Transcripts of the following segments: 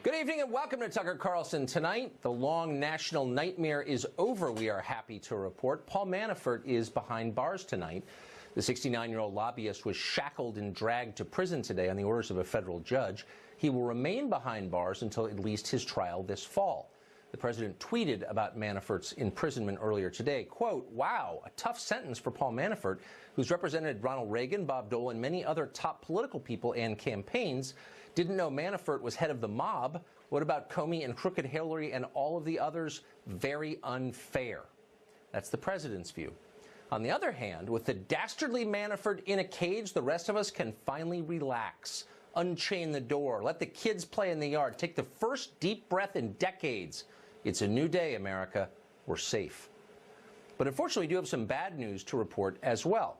Good evening and welcome to Tucker Carlson. Tonight, the long national nightmare is over, we are happy to report. Paul Manafort is behind bars tonight. The 69-year-old lobbyist was shackled and dragged to prison today on the orders of a federal judge. He will remain behind bars until at least his trial this fall. The president tweeted about Manafort's imprisonment earlier today, quote, "Wow, a tough sentence for Paul Manafort, who's represented Ronald Reagan, Bob Dole, and many other top political people and campaigns. Didn't know Manafort was head of the mob. What about Comey and Crooked Hillary and all of the others? Very unfair." That's the president's view. On the other hand, with the dastardly Manafort in a cage, the rest of us can finally relax, unchain the door, let the kids play in the yard, take the first deep breath in decades. It's a new day, America. We're safe. But unfortunately, we do have some bad news to report as well.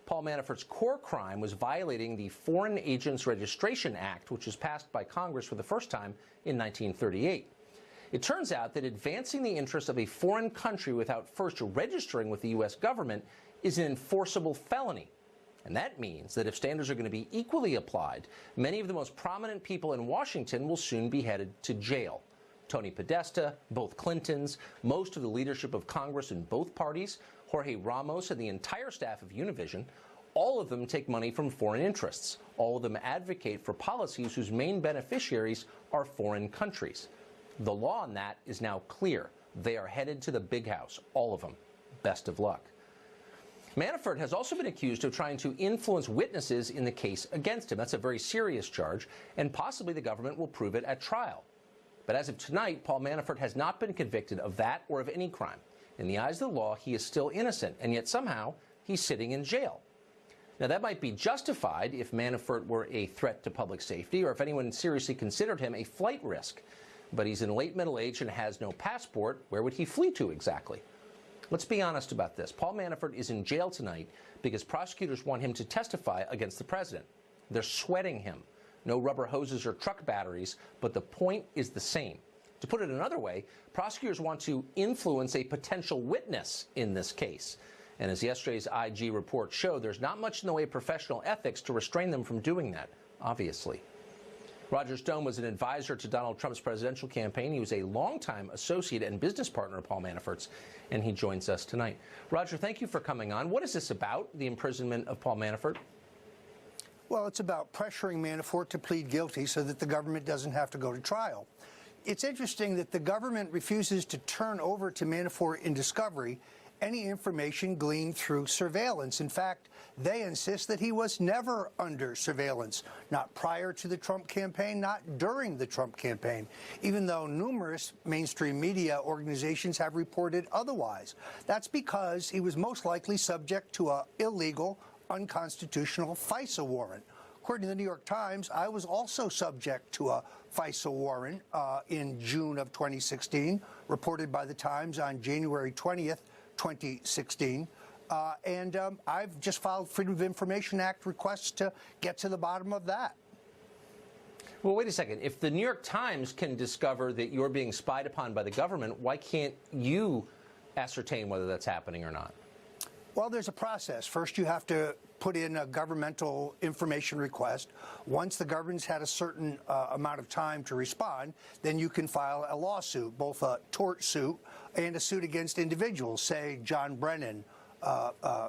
Paul Manafort's core crime was violating the Foreign Agents Registration Act, which was passed by Congress for the first time in 1938. It turns out that advancing the interests of a foreign country without first registering with the U.S. government is an enforceable felony. And that means that if standards are going to be equally applied, many of the most prominent people in Washington will soon be headed to jail. Tony Podesta, both Clintons, most of the leadership of Congress in both parties, Jorge Ramos and the entire staff of Univision, all of them take money from foreign interests. All of them advocate for policies whose main beneficiaries are foreign countries. The law on that is now clear. They are headed to the big house, all of them. Best of luck. Manafort has also been accused of trying to influence witnesses in the case against him. That's a very serious charge, and possibly the government will prove it at trial. But as of tonight, Paul Manafort has not been convicted of that or of any crime. In the eyes of the law, he is still innocent, and yet somehow he's sitting in jail. Now, that might be justified if Manafort were a threat to public safety or if anyone seriously considered him a flight risk. But he's in late middle age and has no passport. Where would he flee to exactly? Let's be honest about this. Paul Manafort is in jail tonight because prosecutors want him to testify against the president. They're sweating him. No rubber hoses or truck batteries, but the point is the same. To put it another way, prosecutors want to influence a potential witness in this case. And as yesterday's IG report showed, there's not much in the way of professional ethics to restrain them from doing that, obviously. Roger Stone was an advisor to Donald Trump's presidential campaign. He was a longtime associate and business partner of Paul Manafort's, and he joins us tonight. Roger, thank you for coming on. What is this about, the imprisonment of Paul Manafort? Well, it's about pressuring Manafort to plead guilty so that the government doesn't have to go to trial. It's interesting that the government refuses to turn over to Manafort in discovery any information gleaned through surveillance. In fact, they insist that he was never under surveillance, not prior to the Trump campaign, not during the Trump campaign, even though numerous mainstream media organizations have reported otherwise. That's because he was most likely subject to an illegal, unconstitutional FISA warrant. According to the New York Times, I was also subject to a FISA warrant in June of 2016, reported by the Times on January 20th, 2016. I've just filed Freedom of Information Act requests to get to the bottom of that. Well, wait a second. If the New York Times can discover that you're being spied upon by the government, why can't you ascertain whether that's happening or not? Well, there's a process. First, you have to put in a governmental information request. Once the government's had a certain amount of time to respond, then you can file a lawsuit, both a tort suit and a suit against individuals, say John Brennan,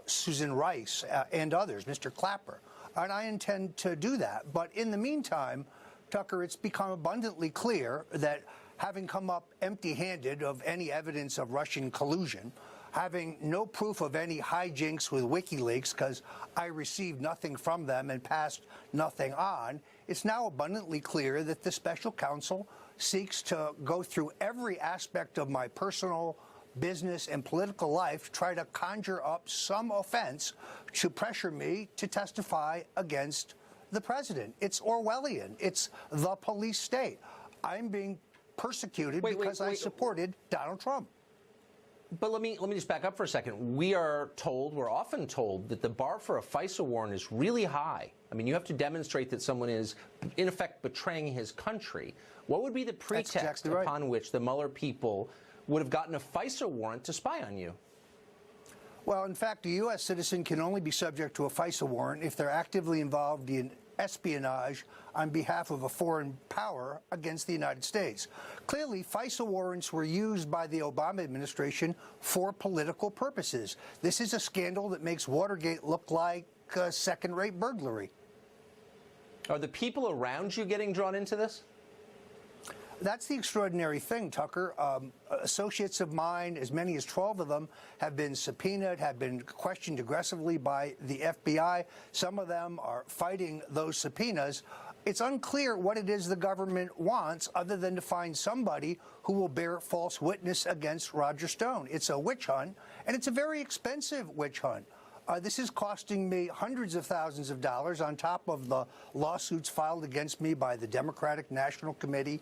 Susan Rice, and others, Mr. Clapper. And I intend to do that. But in the meantime, Tucker, it's become abundantly clear that having come up empty-handed of any evidence of Russian collusion, having no proof of any hijinks with WikiLeaks, because I received nothing from them and passed nothing on, it's now abundantly clear that the special counsel seeks to go through every aspect of my personal, business, and political life to try to conjure up some offense to pressure me to testify against the president. It's Orwellian. It's the police state. I'm being persecuted because I supported Donald Trump. But let me just back up for a second. We're often told that the bar for a FISA warrant is really high. I mean, you have to demonstrate that someone is, in effect, betraying his country. What would be the pretext upon which the Mueller people would have gotten a FISA warrant to spy on you? Well, in fact, a U.S. citizen can only be subject to a FISA warrant if they're actively involved in espionage on behalf of a foreign power against the United States. Clearly, FISA warrants were used by the Obama administration for political purposes. This is a scandal that makes Watergate look like second-rate burglary. Are the people around you getting drawn into this? That's the extraordinary thing, Tucker. Associates of mine, as many as 12 of them, have been subpoenaed, have been questioned aggressively by the FBI. Some of them are fighting those subpoenas. It's unclear what it is the government wants other than to find somebody who will bear false witness against Roger Stone. It's a witch hunt, and it's a very expensive witch hunt. This is costing me hundreds of thousands of dollars on top of the lawsuits filed against me by the Democratic National Committee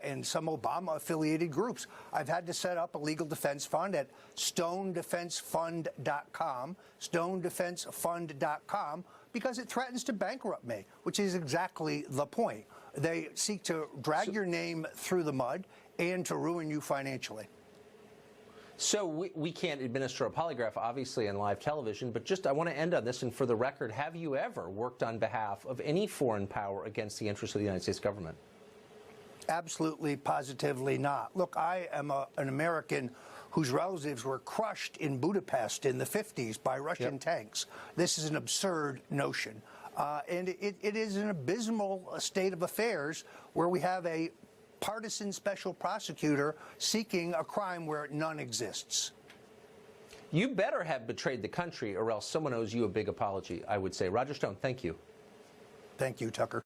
and some Obama-affiliated groups. I've had to set up a legal defense fund at stonedefensefund.com, stonedefensefund.com, because it threatens to bankrupt me, which is exactly the point. They seek to drag your name through the mud and to ruin you financially. So we can't administer a polygraph, obviously, on live television, but just I want to end on this, and for the record, have you ever worked on behalf of any foreign power against the interests of the United States government? Absolutely, positively not. Look, I am an American whose relatives were crushed in Budapest in the 50s by Russian tanks. This is an absurd notion. And it is an abysmal state of affairs where we have a partisan special prosecutor seeking a crime where none exists. You better have betrayed the country, or else someone owes you a big apology, I would say. Roger Stone, thank you. Thank you, Tucker.